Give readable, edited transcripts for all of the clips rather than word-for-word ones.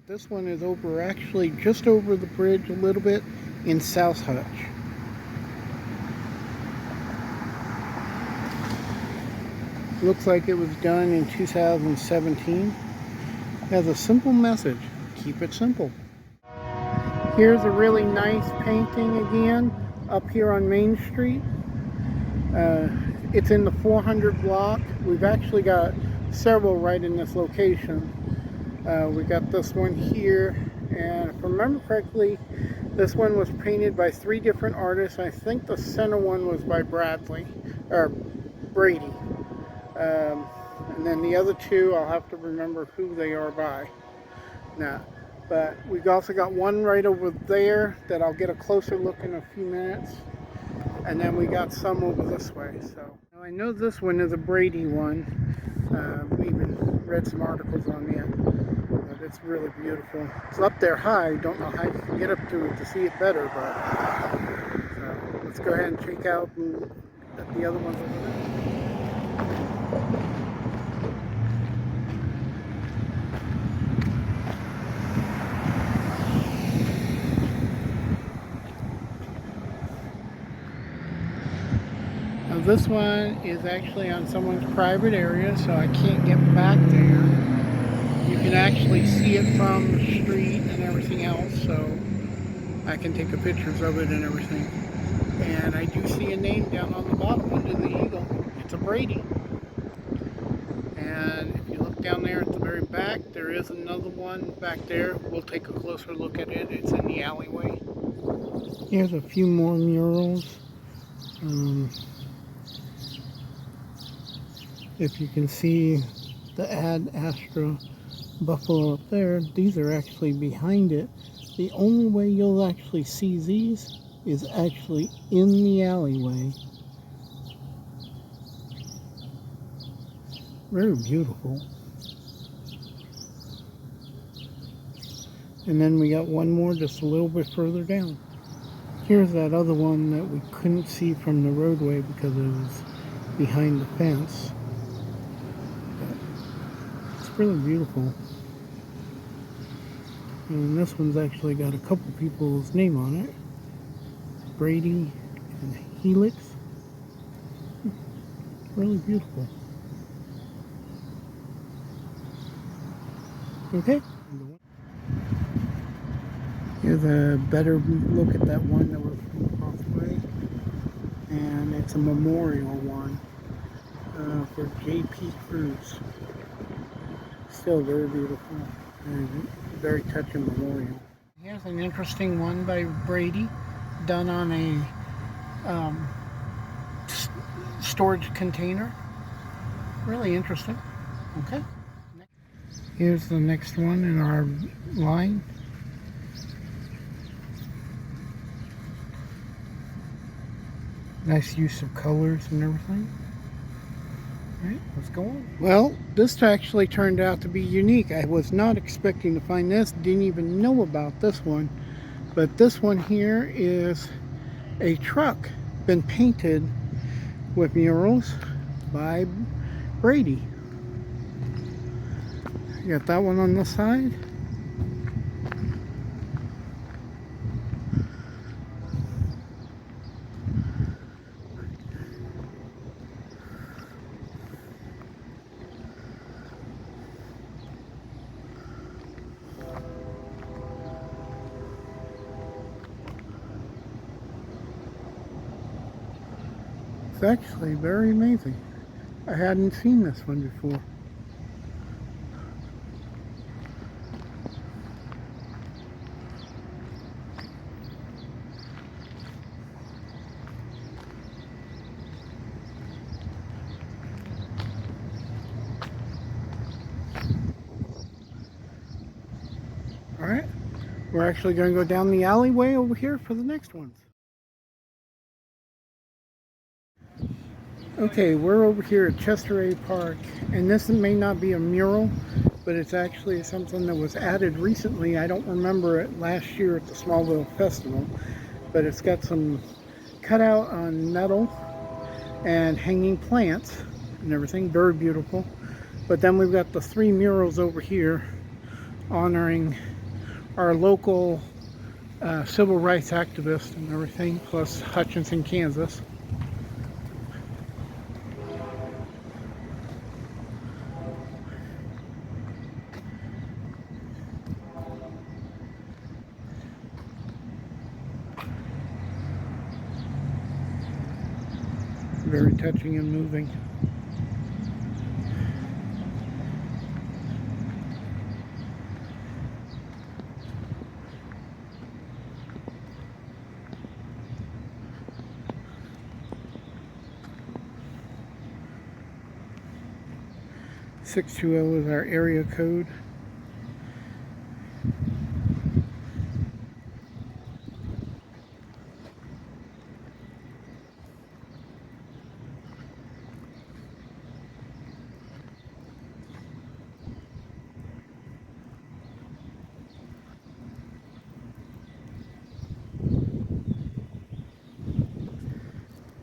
But this one is over, actually just over the bridge a little bit in South Hutch. Looks like it was done in 2017. Has a simple message: keep it simple. Here's a really nice painting again up here on Main Street. It's in the 400 block. We've actually got several right in this location. We got this one here, and if I remember correctly, this one was painted by 3 different artists. I think the center one was by Brady. And then the other 2, I'll have to remember who they are by now. But we've also got one right over there that I'll get a closer look in a few minutes. And then we got some over this way. So now I know this one is a Brady one. We even read some articles on it. But it's really beautiful. It's up there high. Don't know how you can get up to it to see it better. But so let's go ahead and check out the other ones over there. Now this one is actually on someone's private area, so I can't get back there. You can actually see it from the street and everything else, so I can take the pictures of it and everything. And I do see a name down on the bottom under the eagle. It's a Brady. And if you look down there at the very back, there is another one back there. We'll take a closer look at it. It's in the alleyway. Here's a few more murals. If you can see the Ad Astra buffalo up there, these are actually behind it. The only way you'll actually see these is actually in the alleyway. Very beautiful. And then we got one more just a little bit further down. Here's that other one that we couldn't see from the roadway because it was behind the fence. But it's really beautiful. And this one's actually got a couple people's name on it. Brady and Helix. Really beautiful. Okay. Here's a better look at that one that was across the way. And it's a memorial one for J.P. Cruz. Still very beautiful. And very touching memorial. Here's an interesting one by Brady, done on a storage container. Really interesting. Okay. Here's the next one in our line. Nice use of colors and everything. Alright, let's go on. Well, this actually turned out to be unique. I was not expecting to find this. Didn't even know about this one. But this one here is a truck. Been painted with murals by Brady. You got that one on the side. It's actually very amazing. I hadn't seen this one before. Alright, we're actually going to go down the alleyway over here for the next ones. Okay, we're over here at Chester A Park, and this may not be a mural, but it's actually something that was added recently. I don't remember it last year at the Smallville Festival, but it's got some cutout on metal and hanging plants and everything. Very beautiful. But then we've got the 3 murals over here honoring our local civil rights activists and everything, plus Hutchinson, Kansas. Very touching and moving. .620 is our area code.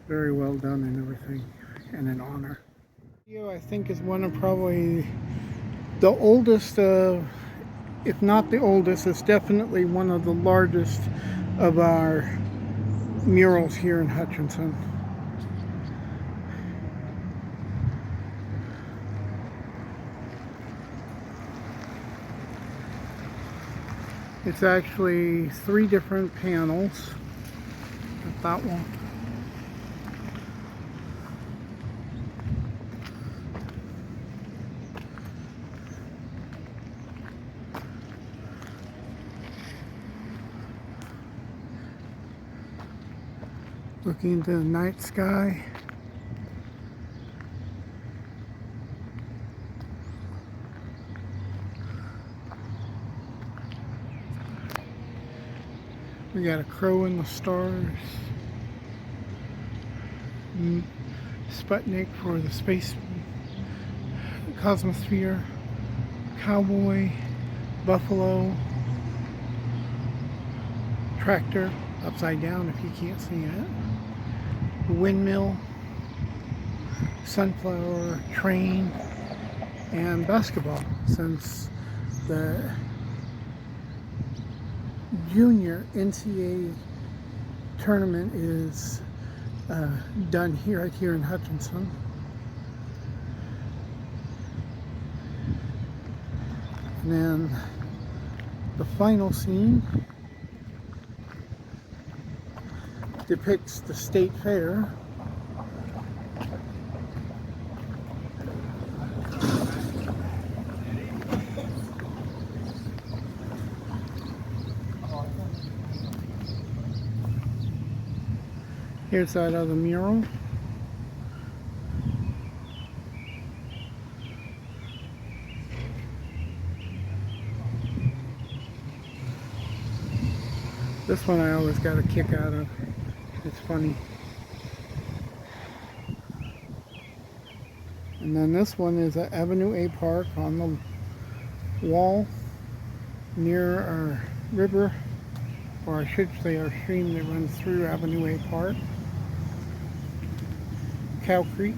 Very well done and everything, and an honor. I think is one of probably the oldest, if not the oldest, it's definitely one of the largest of our murals here in Hutchinson. It's actually 3 different panels. That one. Looking into the night sky. We got a crow in the stars. Sputnik for the space. Cosmosphere. Cowboy. Buffalo. Tractor. Upside down if you can't see it. Windmill, sunflower, train, and basketball, since the junior NCAA tournament is done here, right here in Hutchinson. And then the final scene depicts the state fair. Here's that other mural. This one I always got a kick out of. It's funny. And then this one is at Avenue A Park on the wall near our river, or I should say our stream that runs through Avenue A Park. Cow Creek.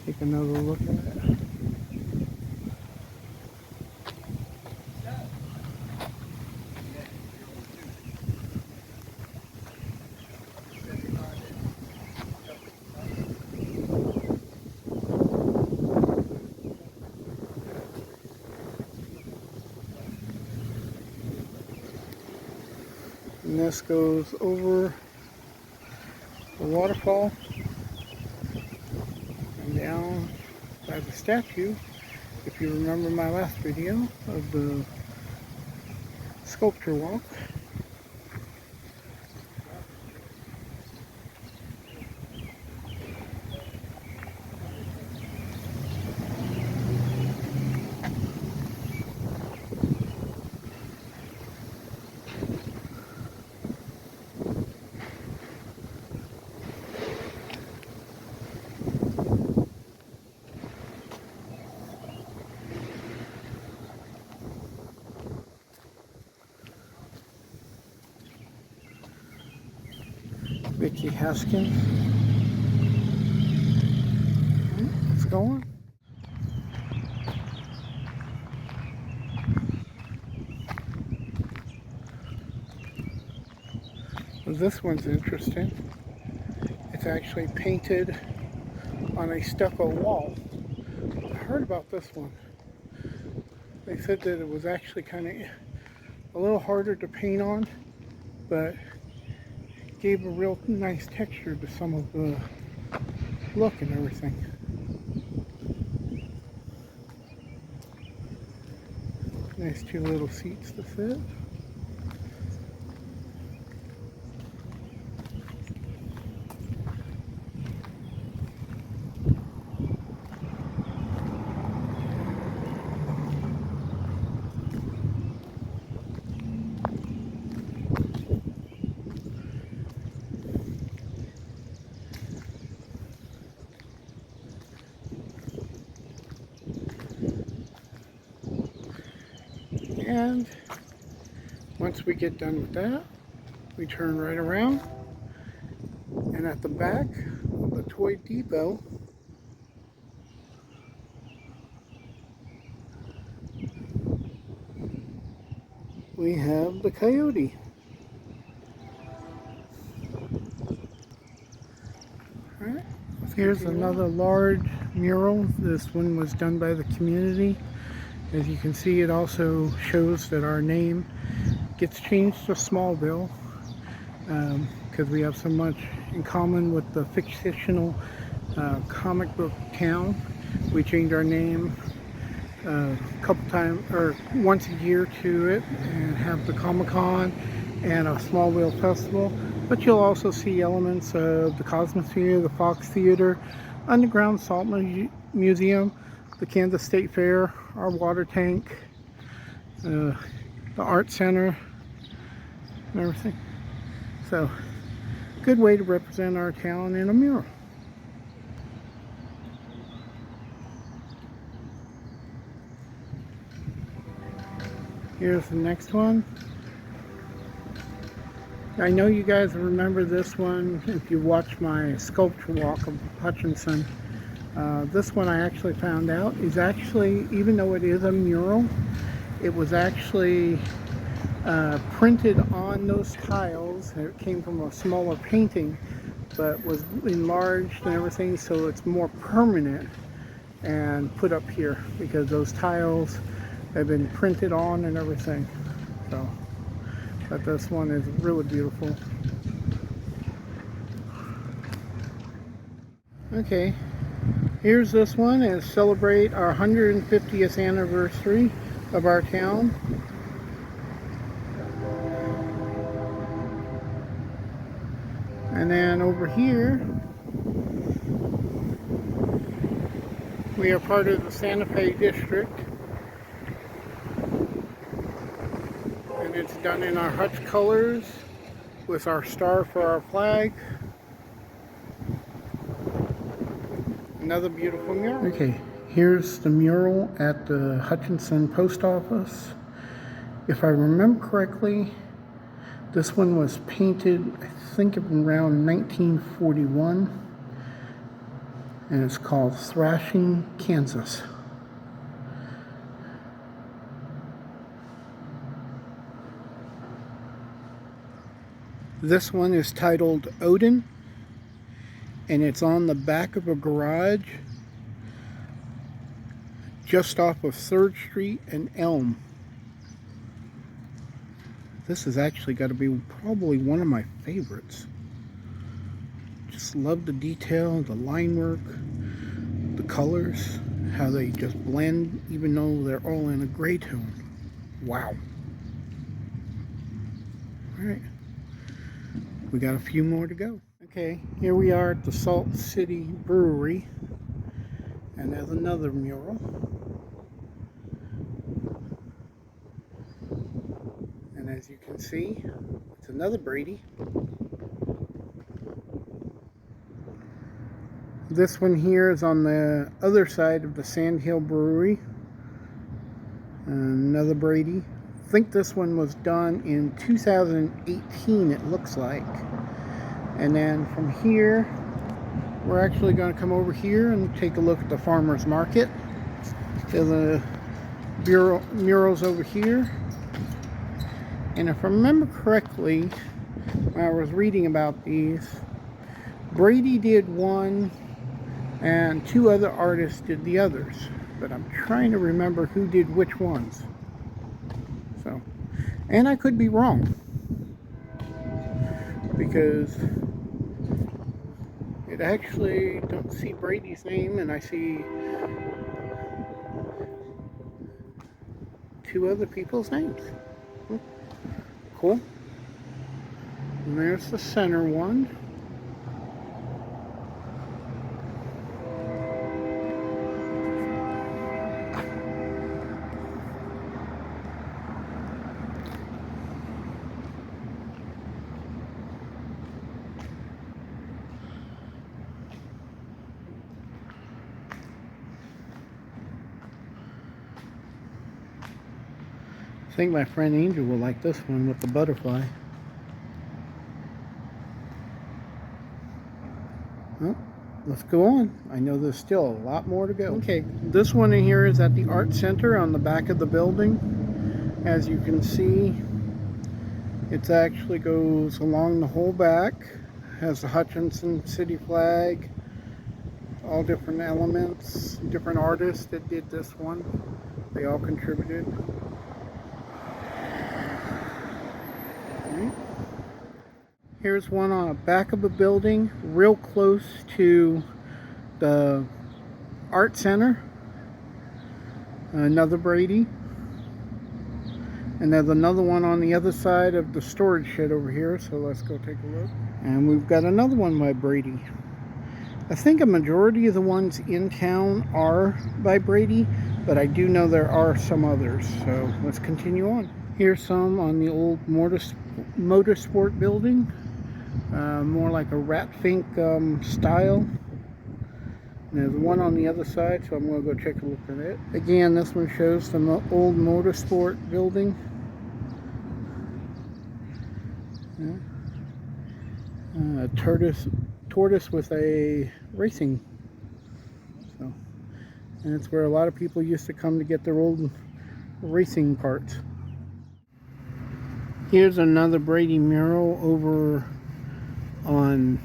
Take another look at it. And this goes over the waterfall and down by the statue. If you remember my last video of the sculpture walk. Vicky Haskins. Let's go on. Well, this one's interesting. It's actually painted on a stucco wall. I heard about this one. They said that it was actually kind of a little harder to paint on, but gave a real nice texture to some of the look and everything. Nice two little seats to sit. And once we get done with that, we turn right around, and at the back of the toy depot, we have the coyote. Alright, here's another large mural. This one was done by the community. As you can see, it also shows that our name gets changed to Smallville because we have so much in common with the fictional comic book town. We change our name a couple times, or once a year to it, and have the Comic-Con and a Smallville festival. But you'll also see elements of the Cosmosphere, the Fox Theater, Underground Salt Museum, the Kansas State Fair, our water tank, the art center, and everything. So, good way to represent our town in a mural. Here's the next one. I know you guys remember this one if you watch my sculpture walk of Hutchinson. This one I actually found out is actually, even though it is a mural, it was actually printed on those tiles. It came from a smaller painting, but was enlarged and everything, so it's more permanent and put up here because those tiles have been printed on and everything. So, but this one is really beautiful. Okay. Here's this one is celebrate our 150th anniversary of our town. And then over here, we are part of the Santa Fe district. And it's done in our Hutch colors with our star for our flag. Another beautiful mural. Okay, here's the mural at the Hutchinson post office. If I remember correctly, this one was painted, I think, around 1941, and it's called Hutchinson, Kansas. This one is titled Odin, and it's on the back of a garage just off of 3rd Street and Elm. This has actually got to be probably one of my favorites. Just love the detail, the line work, the colors, how they just blend even though they're all in a gray tone. Wow. Alright, we got a few more to go. Okay, here we are at the Salt City Brewery, and there's another mural. And as you can see, it's another Brady. This one here is on the other side of the Sand Hill Brewery. Another Brady. I think this one was done in 2018, it looks like. And then from here, we're actually going to come over here and take a look at the farmer's market. There's a murals over here. And if I remember correctly, when I was reading about these, Brady did one and 2 other artists did the others. But I'm trying to remember who did which ones. So, and I could be wrong, because it actually don't see Brady's name, and I see 2 other people's names. Cool. And there's the center one. I think my friend Angel will like this one with the butterfly. Well, let's go on. I know there's still a lot more to go. Okay, this one in here is at the Art Center on the back of the building. As you can see, it actually goes along the whole back. Has the Hutchinson city flag, all different elements, different artists that did this one. They all contributed. Here's one on the back of a building, real close to the Art Center. Another Brady. And there's another one on the other side of the storage shed over here, so let's go take a look. And we've got another one by Brady. I think a majority of the ones in town are by Brady, but I do know there are some others, so let's continue on. Here's some on the old motorsport building. More like a Ratfink style. And there's one on the other side, so I'm going to go take a look at it. Again, this one shows the old motorsport building. Yeah. Tortoise with a racing. So, and it's where a lot of people used to come to get their old racing parts. Here's another Brady mural over on,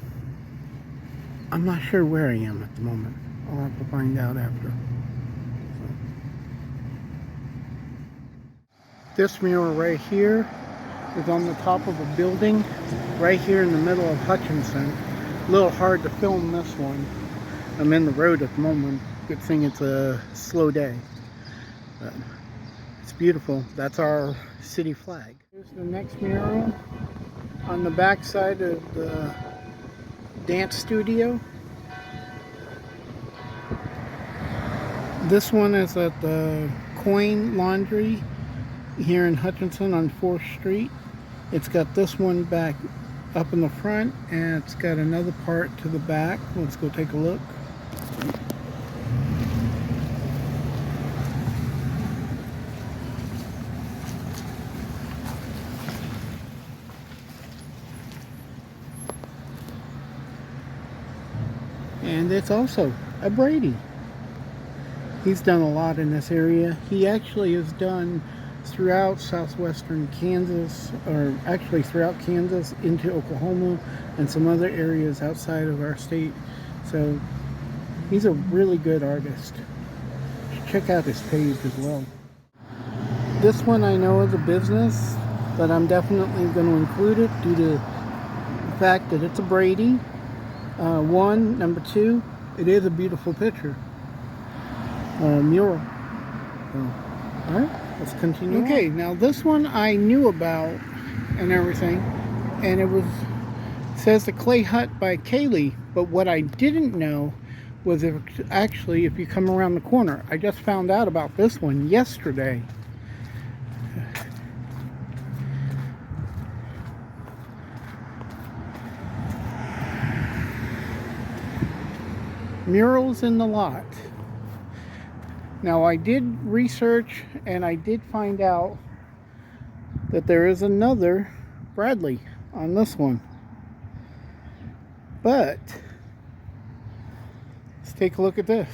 I'm not sure where I am at the moment. I'll have to find out after. So. This mural right here is on the top of a building right here in the middle of Hutchinson. A little hard to film this one. I'm in the road at the moment. Good thing it's a slow day. But it's beautiful. That's our city flag. Here's the next mural on the back side of the dance studio. This one is at the Coin Laundry here in Hutchinson on 4th Street. It's got this one back up in the front, and it's got another part to the back. Let's go take a look. And it's also a Brady. He's done a lot in this area. He actually has done throughout southwestern Kansas, or actually throughout Kansas into Oklahoma and some other areas outside of our state. So he's a really good artist. Check out his page as well. This one I know is a business, but I'm definitely going to include it due to the fact that it's a Brady. One, number two, it is a beautiful picture. Mural. So, alright, let's continue. Okay, now this one I knew about and everything, and it says the Clay Hut by Kaylee, but what I didn't know was actually if you come around the corner. I just found out about this one yesterday. Murals in the Lot. Now I did research and I did find out that there is another Bradley on this one. But let's take a look at this.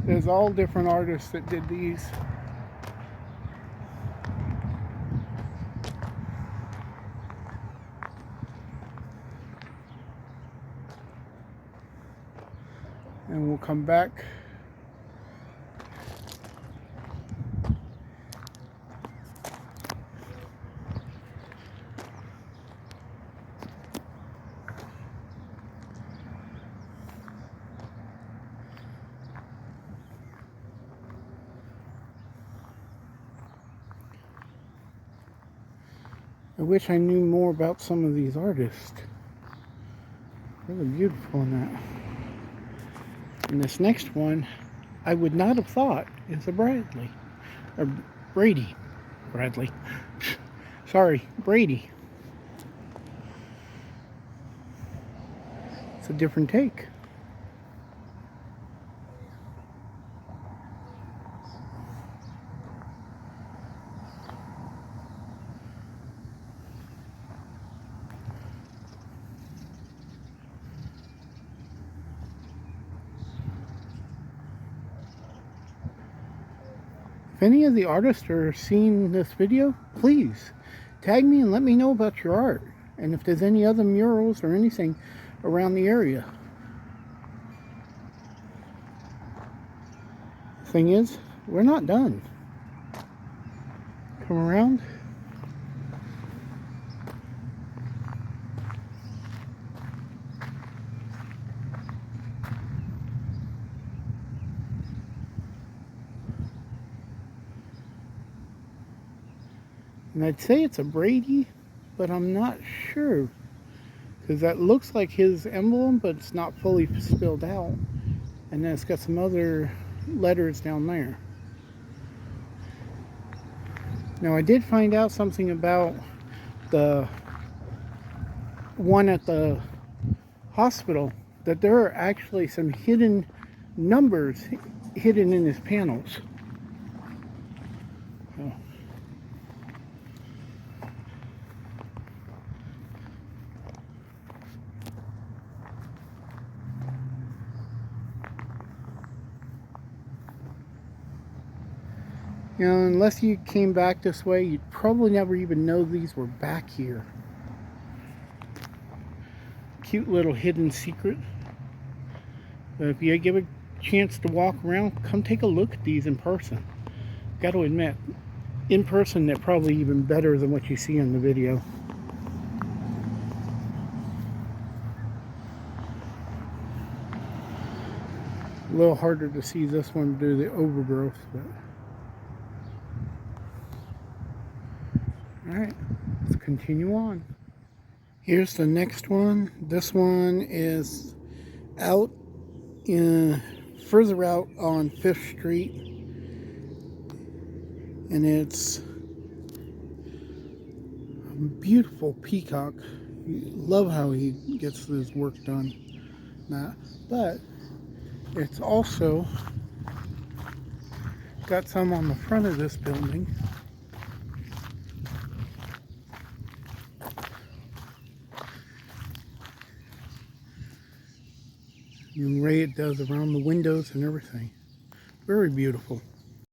There's all different artists that did these. And we'll come back. I wish I knew more about some of these artists. Really beautiful in that. And this next one, I would not have thought is a Bradley. Or Brady. Bradley. Sorry, Brady. It's a different take. If any of the artists are seeing this video, please tag me and let me know about your art. And if there's any other murals or anything around the area. Thing is, we're not done. Come around. And I'd say it's a Brady, but I'm not sure. Because that looks like his emblem, but it's not fully spelled out. And then it's got some other letters down there. Now I did find out something about the one at the hospital, that there are actually some hidden numbers hidden in his panels. Oh. You know, unless you came back this way, you'd probably never even know these were back here. Cute little hidden secret. But if you give a chance to walk around, come take a look at these in person. Got to admit, in person they're probably even better than what you see in the video. A little harder to see this one due to the overgrowth, but alright, let's continue on. Here's the next one. This one is out further out on 5th Street, and it's a beautiful peacock. Love how he gets his work done. But it's also got some on the front of this building. The way it does around the windows and everything. Very beautiful.